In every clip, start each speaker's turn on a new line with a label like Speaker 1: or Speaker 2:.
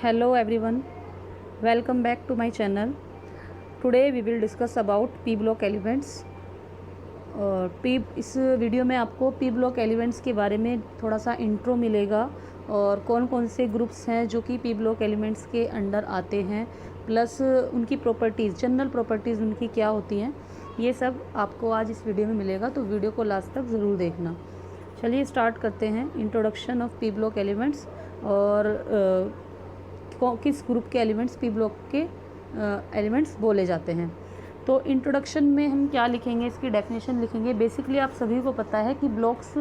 Speaker 1: Hello everyone, welcome back to my channel. Today we will discuss about p block elements. इस video में आपको p block elements के बारे में थोड़ा सा इंट्रो मिलेगा और कौन कौन से ग्रुप्स हैं जो कि p block elements के अंडर आते हैं, प्लस उनकी प्रॉपर्टीज़, जनरल प्रॉपर्टीज़ उनकी क्या होती हैं, ये सब आपको आज इस वीडियो में मिलेगा। तो वीडियो को लास्ट तक ज़रूर देखना। चलिए स्टार्ट करते हैं। Introduction of p block elements और किस ग्रुप के एलिमेंट्स p ब्लॉक के एलिमेंट्स बोले जाते हैं। तो इंट्रोडक्शन में हम क्या लिखेंगे, इसकी डेफिनेशन लिखेंगे। बेसिकली आप सभी को पता है कि ब्लॉक्स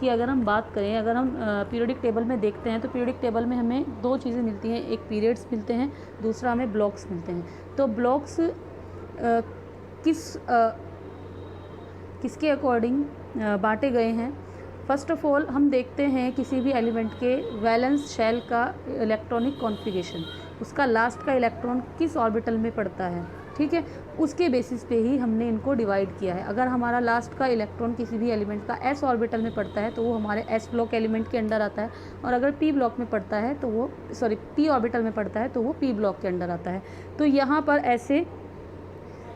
Speaker 1: की अगर हम बात करें, अगर हम पीरियोडिक टेबल में देखते हैं तो पीरियोडिक टेबल में हमें दो चीज़ें मिलती हैं, एक पीरियड्स मिलते हैं, दूसरा हमें ब्लॉक्स मिलते हैं। तो ब्लॉक्स किसके अकॉर्डिंग बांटे गए हैं। फर्स्ट ऑफ ऑल हम देखते हैं किसी भी एलिमेंट के वैलेंस शेल का इलेक्ट्रॉनिक कॉन्फ़िगरेशन, उसका लास्ट का इलेक्ट्रॉन किस ऑर्बिटल में पड़ता है, ठीक है, उसके बेसिस पे ही हमने इनको डिवाइड किया है। अगर हमारा लास्ट का इलेक्ट्रॉन किसी भी एलिमेंट का एस ऑर्बिटल में पड़ता है तो वो हमारे एस ब्लॉक एलिमेंट के अंडर आता है, और अगर पी ब्लॉक में पड़ता है तो वो पी ऑर्बिटल में पड़ता है तो वो पी ब्लॉक के अंडर आता है। तो यहाँ पर ऐसे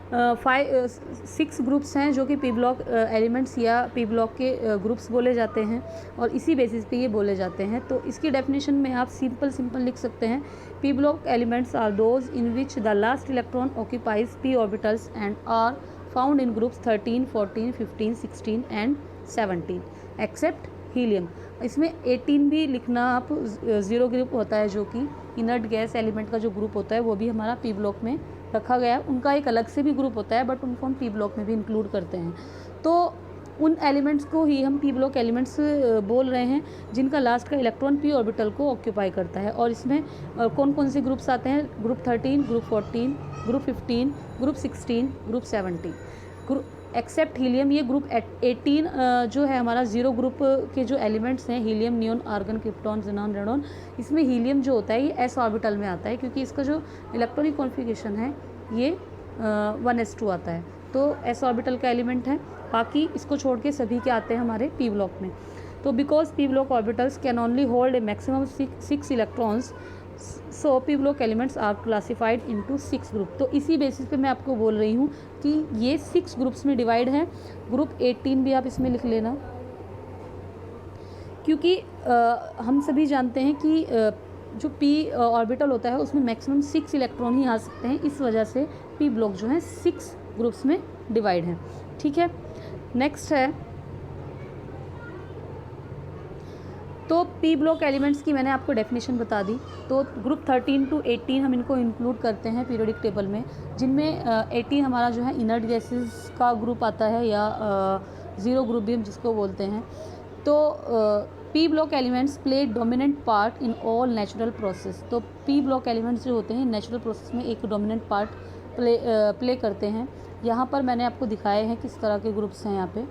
Speaker 1: 6 ग्रुप्स हैं जो कि पी ब्लॉक एलिमेंट्स या पी ब्लॉक के ग्रुप्स बोले जाते हैं, और इसी बेसिस पे ये बोले जाते हैं। तो इसकी डेफिनेशन में आप सिंपल लिख सकते हैं, p block elements are those in which the last electron occupies p orbitals and are found in groups 13, 14, 15, 16 and 17 except helium. इसमें 18 भी लिखना आप, ज़ीरो ग्रुप होता है जो कि इनर्ट गैस एलिमेंट का जो ग्रुप होता है वो भी हमारा पी ब्लॉक में रखा गया है। उनका एक अलग से भी ग्रुप होता है बट उनको हम पी ब्लॉक में भी इंक्लूड करते हैं। तो उन एलिमेंट्स को ही हम पी ब्लॉक एलिमेंट्स बोल रहे हैं जिनका लास्ट का इलेक्ट्रॉन पी ऑर्बिटल को ऑक्यूपाई करता है। और इसमें कौन कौन से ग्रुप्स आते हैं, group 13, group 14, group 15, group 16, group 17 except helium. ये ग्रुप 18 जो है हमारा ज़ीरो ग्रुप के जो एलिमेंट्स हैं, helium, neon, argon, krypton, xenon, radon, इसमें हीलियम जो होता है ये एस ऑर्बिटल में आता है क्योंकि इसका जो इलेक्ट्रॉनिक कॉन्फ़िगरेशन है ये 1s2 आता है, तो एस ऑर्बिटल का एलिमेंट है। बाकी इसको छोड़ के सभी के आते हैं हमारे पी ब्लॉक में। तो because p block orbitals can only hold a maximum 6 electrons, so p block elements are classified into 6 group. तो इसी बेसिस पे मैं आपको बोल रही हूँ कि ये 6 ग्रुप्स में डिवाइड है। ग्रुप 18 भी आप इसमें लिख लेना, क्योंकि हम सभी जानते हैं कि जो पी ऑर्बिटल होता है उसमें मैक्सिमम 6 इलेक्ट्रॉन ही आ सकते हैं, इस वजह से पी ब्लॉक जो है 6 ग्रुप्स में डिवाइड है, ठीक है। नेक्स्ट है, तो पी ब्लॉक एलिमेंट्स की मैंने आपको डेफिनेशन बता दी। तो ग्रुप 13 to 18 हम इनको इंक्लूड करते हैं पीरियोडिक टेबल में, जिनमें 18 हमारा जो है इनर्ट गैसेस का ग्रुप आता है या ज़ीरो ग्रुप भी हम जिसको बोलते हैं। तो P block elements play dominant part in all natural process. तो पी ब्लॉक एलिमेंट्स जो होते हैं नेचुरल प्रोसेस में एक डोमिनेंट पार्ट प्ले करते हैं। यहाँ पर मैंने आपको दिखाए हैं किस तरह के ग्रुप्स हैं। यहाँ पे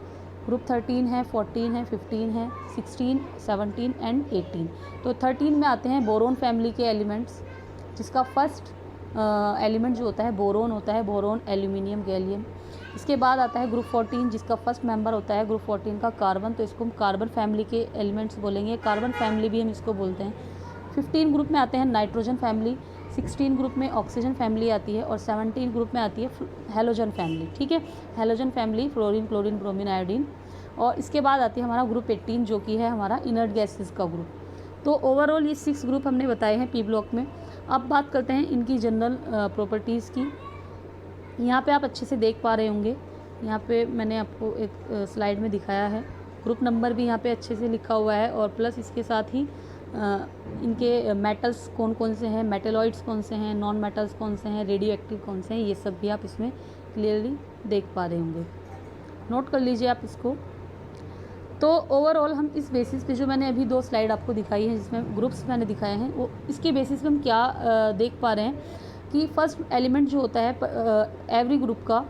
Speaker 1: ग्रुप 13 है, 14 है, 15 है, 16, 17 एंड 18। तो 13 में आते हैं बोरोन फैमिली के एलिमेंट्स, जिसका फर्स्ट एलिमेंट जो होता है बोरोन होता है, बोरोन, एल्यूमिनियम, गैलियम। इसके बाद आता है ग्रुप 14 जिसका फर्स्ट मेंबर होता है ग्रुप 14 का कार्बन, तो इसको हम कार्बन फैमिली के एलिमेंट्स बोलेंगे, कार्बन फैमिली भी हम इसको बोलते हैं। 15 ग्रुप में आते हैं नाइट्रोजन फैमिली, 16 ग्रुप में ऑक्सीजन फैमिली आती है, और 17 ग्रुप में आती है हेलोजन फैमिली, ठीक है। Halogen family fluorine, chlorine, bromine, iodine. और इसके बाद आती है हमारा ग्रुप 18 जो कि है हमारा इनर्ट गैसेस का ग्रुप। तो ओवरऑल ये 6 ग्रुप हमने बताए हैं पी ब्लॉक में। अब बात करते हैं इनकी जनरल प्रॉपर्टीज़ की। यहाँ पे आप अच्छे से देख पा रहे होंगे, यहाँ पे मैंने आपको एक स्लाइड में दिखाया है। ग्रुप नंबर भी यहाँ पे अच्छे से लिखा हुआ है, और प्लस इसके साथ ही इनके मेटल्स कौन कौन से हैं, मेटेलॉइड्स कौन से हैं, नॉन मेटल्स कौन से हैं, रेडियो एक्टिव कौन से हैं, ये सब भी आप इसमें क्लियरली देख पा रहे होंगे। नोट कर लीजिए आप इसको। तो ओवरऑल हम इस बेसिस पे जो मैंने अभी 2 स्लाइड आपको दिखाई है जिसमें ग्रुप्स मैंने दिखाए हैं, वो इसके बेसिस पे हम क्या देख पा रहे हैं कि फर्स्ट एलिमेंट जो होता है एवरी ग्रुप का,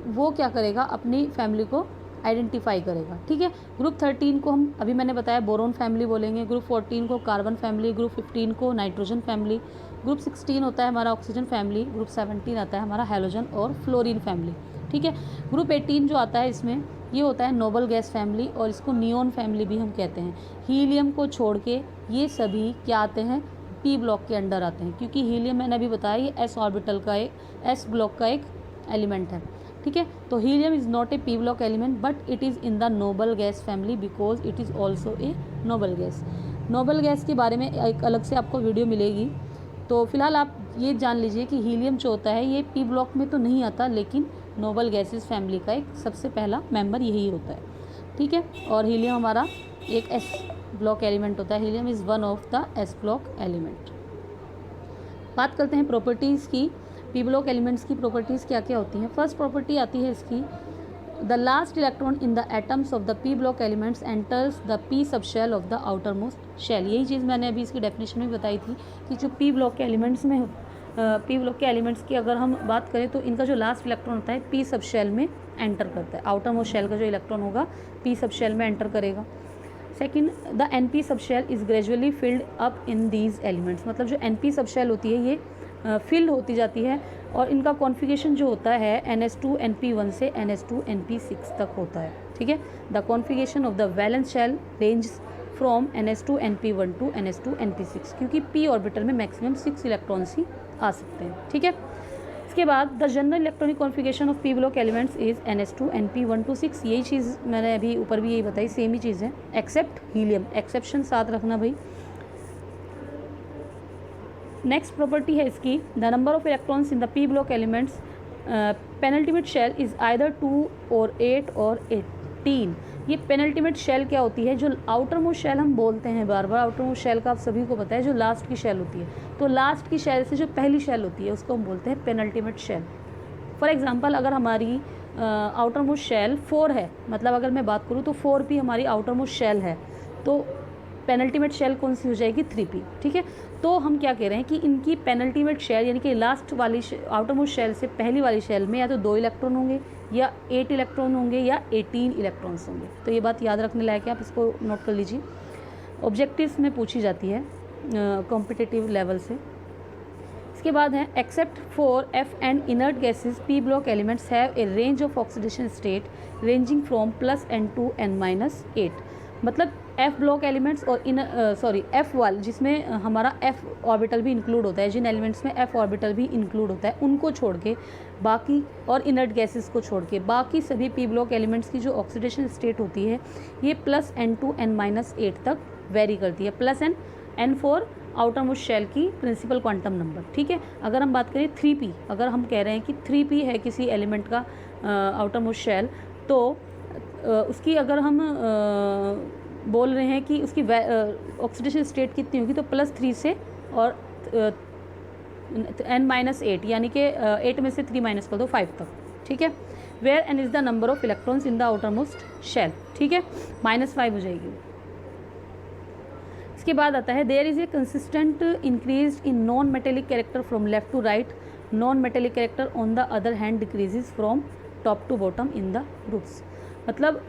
Speaker 1: वो क्या करेगा, अपनी फैमिली को आइडेंटिफाई करेगा, ठीक है। ग्रुप 13 को हम अभी मैंने बताया बोरोन फैमिली बोलेंगे, ग्रुप 14 को कार्बन फैमिली, ग्रुप 15 को नाइट्रोजन फैमिली, ग्रुप 16 होता है हमारा ऑक्सीजन फैमिली, ग्रुप 17 आता है हमारा हेलोजन और फ्लोरीन फैमिली, ठीक है। ग्रुप 18 जो आता है इसमें ये होता है नोबल गैस फैमिली, और इसको नियोन फैमिली भी हम कहते हैं। हीलियम को छोड़ के ये सभी क्या आते हैं, पी ब्लॉक के अंडर आते हैं, क्योंकि हीलियम मैंने अभी बताया ये एस ऑर्बिटल का एस ब्लॉक का एक एलिमेंट है, ठीक है। तो helium is not A P block element but it is in the noble gas family because it is also a noble gas. Noble gas के बारे में एक अलग से आपको वीडियो मिलेगी। तो फिलहाल आप ये जान लीजिए कि हीलियम जो होता है ये पी ब्लॉक में तो नहीं आता, लेकिन नोबल गैसेस फैमिली का एक सबसे पहला मेंबर यही होता है, ठीक है। और हीलियम हमारा एक एस ब्लॉक एलिमेंट होता है। Helium is one of the s block element. बात करते हैं प्रॉपर्टीज़ की। पी ब्लॉक एलिमेंट्स की प्रॉपर्टीज़ क्या क्या होती हैं। फर्स्ट प्रॉपर्टी आती है इसकी, the last electron in the atoms of the P block elements enters the p sub shell of the outer most shell. यही चीज़ मैंने अभी इसकी डेफिनेशन में बताई थी कि जो पी ब्लॉक के एलिमेंट्स में पी ब्लॉक के एलिमेंट्स की अगर हम बात करें तो इनका जो लास्ट इलेक्ट्रॉन होता है पी सब शेल में एंटर करता है। आउटर मोस्ट शेल का जो इलेक्ट्रॉन होगा पी सब शेल में एंटर करेगा। Second, the n p sub shell is gradually filled up in these elements. मतलब जो एन पी सब शेल होती है ये फिल्ड होती जाती है और इनका कॉन्फ़िगरेशन जो होता है NS2 NP1 से NS2 NP6 तक होता है, ठीक है। The configuration of the valence shell range from NS2 NP1 to NS2 NP6, क्योंकि p ऑर्बिटल में मैक्सिमम 6 इलेक्ट्रॉन्स ही आ सकते हैं, ठीक है। इसके बाद the general electronic configuration of P block elements is NS2 NP1 to 6। यही चीज़ मैंने अभी ऊपर भी यही बताई, सेम ही चीज़ है एक्सेप्ट हीलियम। एक्सेप्शन साथ रखना भाई। नेक्स्ट प्रॉपर्टी है इसकी, the number of electrons in the P block elements penultimate shell is either 2 और 8 और 18। ये पेनल्टीमेट शेल क्या होती है, जो आउटर मोस्ट शेल हम बोलते हैं बार बार, आउटर मोस्ट शेल का आप सभी को पता है, जो लास्ट की शेल होती है। तो लास्ट की शेल से जो पहली शेल होती है उसको हम बोलते हैं पेनल्टीमेट शेल। फॉर एग्जांपल अगर हमारी आउटर मोस्ट शेल 4 है, मतलब अगर मैं बात करूँ तो 4p हमारी आउटर मोस्ट शेल है, तो पेनल्टीमेट शेल कौन सी हो जाएगी 3p, ठीक है। तो हम क्या कह रहे हैं कि इनकी पेनल्टीमेट शेल यानी कि लास्ट वाली आउटर मोस्ट शेल से पहली वाली शेल में या तो 2 इलेक्ट्रॉन होंगे या 8 इलेक्ट्रॉन होंगे या 18 इलेक्ट्रॉन्स होंगे। तो ये बात याद रखने लायक है, आप इसको नोट कर लीजिए, ऑब्जेक्टिव्स में पूछी जाती है कॉम्पिटिटिव लेवल से। इसके बाद है except for F and inert gases P block elements have a range of oxidation state ranging from +n to n-8। मतलब एफ ब्लॉक एलिमेंट्स और एफ वाल जिसमें हमारा एफ ऑर्बिटल भी इंक्लूड होता है, जिन एलिमेंट्स में एफ ऑर्बिटल भी इंक्लूड होता है उनको छोड़ के बाकी, और इनर्ट गैसेस को छोड़ के बाकी सभी पी ब्लॉक एलिमेंट्स की जो ऑक्सीडेशन स्टेट होती है ये +n to n-8 तक वेरी करती है। +n for outer most shell की प्रिंसिपल क्वांटम नंबर, ठीक है। अगर हम बात करें 3p, अगर हम कह रहे हैं कि 3p है किसी एलिमेंट का आउटर मोस्ट शेल, तो उसकी अगर हम बोल रहे हैं कि उसकी ऑक्सीडेशन स्टेट कितनी होगी, तो +3 से और n-8 यानी कि 8 में से 3 माइनस कर दो 5 तक, ठीक है। Where n is the number of electrons in the outer most shell, ठीक है, -5 हो जाएगी। इसके बाद आता है there is a consistent increase in non metallic character from left to right, non metallic character on the other hand decreases from top to bottom in the groups. मतलब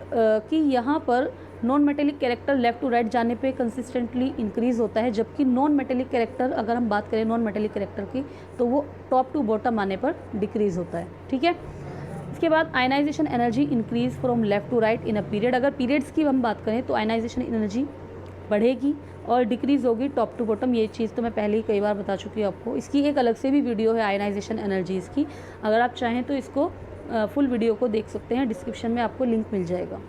Speaker 1: कि यहाँ पर non metallic character left to right जाने पे consistently increase होता है, जबकि non metallic character अगर हम बात करें नॉन मेटेलिक कैरेक्टर की तो वो टॉप टू बॉटम आने पर डिक्रीज़ होता है, ठीक है। इसके बाद ionisation energy increase from left to right in a period. अगर पीरियड्स की हम बात करें तो आयनाइजेशन एनर्जी बढ़ेगी और डिक्रीज़ होगी टॉप टू बॉटम। ये चीज़ तो मैं पहले ही कई बार बता चुकी हूँ आपको। इसकी एक अलग से भी वीडियो है आयनाइजेशन एनर्जीज़ की, अगर आप चाहें तो इसको फुल वीडियो को देख सकते हैं, डिस्क्रिप्शन में आपको लिंक मिल जाएगा।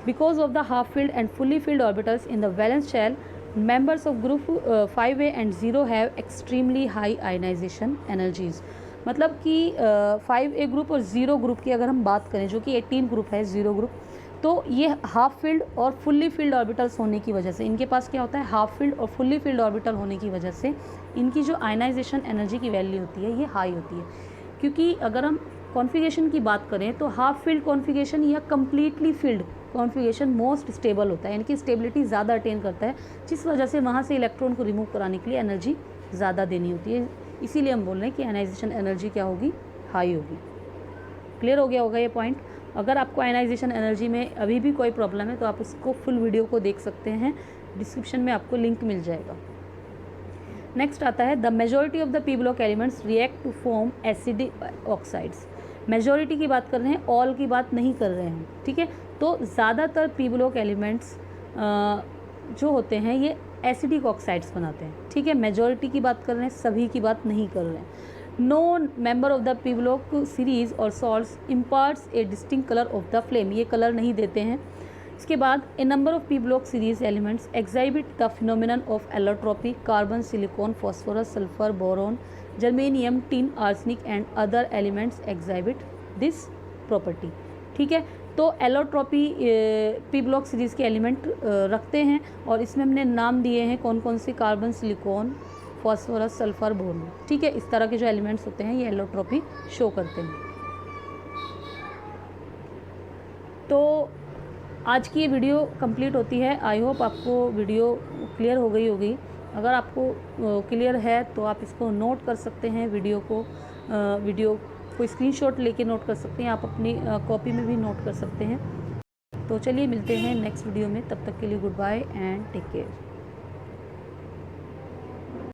Speaker 1: Because of the half filled and fully filled orbitals in the valence shell, members of group 5a and 0 have extremely high ionisation energies. मतलब कि 5a ग्रुप और 0 ग्रुप की अगर हम बात करें, जो कि 18 ग्रुप है 0 ग्रुप, तो ये हाफ फील्ड और फुल्ली फील्ड ऑर्बिटल्स होने की वजह से, इनके पास क्या होता है, हाफ फील्ड और फुल्ली फील्ड ऑर्बिटल होने की वजह से इनकी जो आयनाइजेशन एनर्जी की वैल्यू होती है ये हाई होती है। क्योंकि अगर हम कॉन्फ़िगरेशन की बात करें तो हाफ फील्ड कॉन्फ़िगरेशन या completely field configuration most stable होता है, यानी कि स्टेबिलिटी ज़्यादा अटेन करता है, जिस वजह से वहाँ से इलेक्ट्रॉन को रिमूव कराने के लिए एनर्जी ज़्यादा देनी होती है। इसीलिए हम बोल रहे हैं कि आयनाइजेशन एनर्जी क्या होगी, हाई होगी। क्लियर हो गया होगा ये पॉइंट। अगर आपको आयनाइजेशन एनर्जी में अभी भी कोई प्रॉब्लम है तो आप उसको फुल वीडियो को देख सकते हैं, डिस्क्रिप्शन में आपको लिंक मिल जाएगा। नेक्स्ट आता है the majority of the P block elements react to form acidic oxides. Majority की बात कर रहे हैं, ऑल की बात नहीं कर रहे हैं, ठीक है। तो ज़्यादातर पी ब्लॉक एलिमेंट्स जो होते हैं ये एसिडिक ऑक्साइड्स बनाते हैं। ठीक है, मेजॉरिटी की बात कर रहे हैं, सभी की बात नहीं कर रहे हैं। No member of the P block series or salts imparts a distinct colour of the flame, ये कलर नहीं देते हैं। इसके बाद a number of P block series elements exhibit the phenomenon of allotropy, carbon, silicon, phosphorus, sulphur, boron, germanium, tin, arsenic and other elements exhibit this property. ठीक है, तो allotropy P block series के element रखते हैं और इसमें हमने नाम दिए हैं कौन कौन से, carbon, silicon, phosphorus, sulphur, boron. ठीक है, इस तरह के जो एलिमेंट्स होते हैं ये एलोट्रॉपी शो करते हैं। तो आज की ये वीडियो कंप्लीट होती है। आई होप आपको वीडियो क्लियर हो गई होगी। अगर आपको क्लियर है तो आप इसको नोट कर सकते हैं, वीडियो को स्क्रीनशॉट लेके नोट कर सकते हैं, आप अपनी कॉपी में भी नोट कर सकते हैं। तो चलिए मिलते हैं नेक्स्ट वीडियो में, तब तक के लिए goodbye and take care.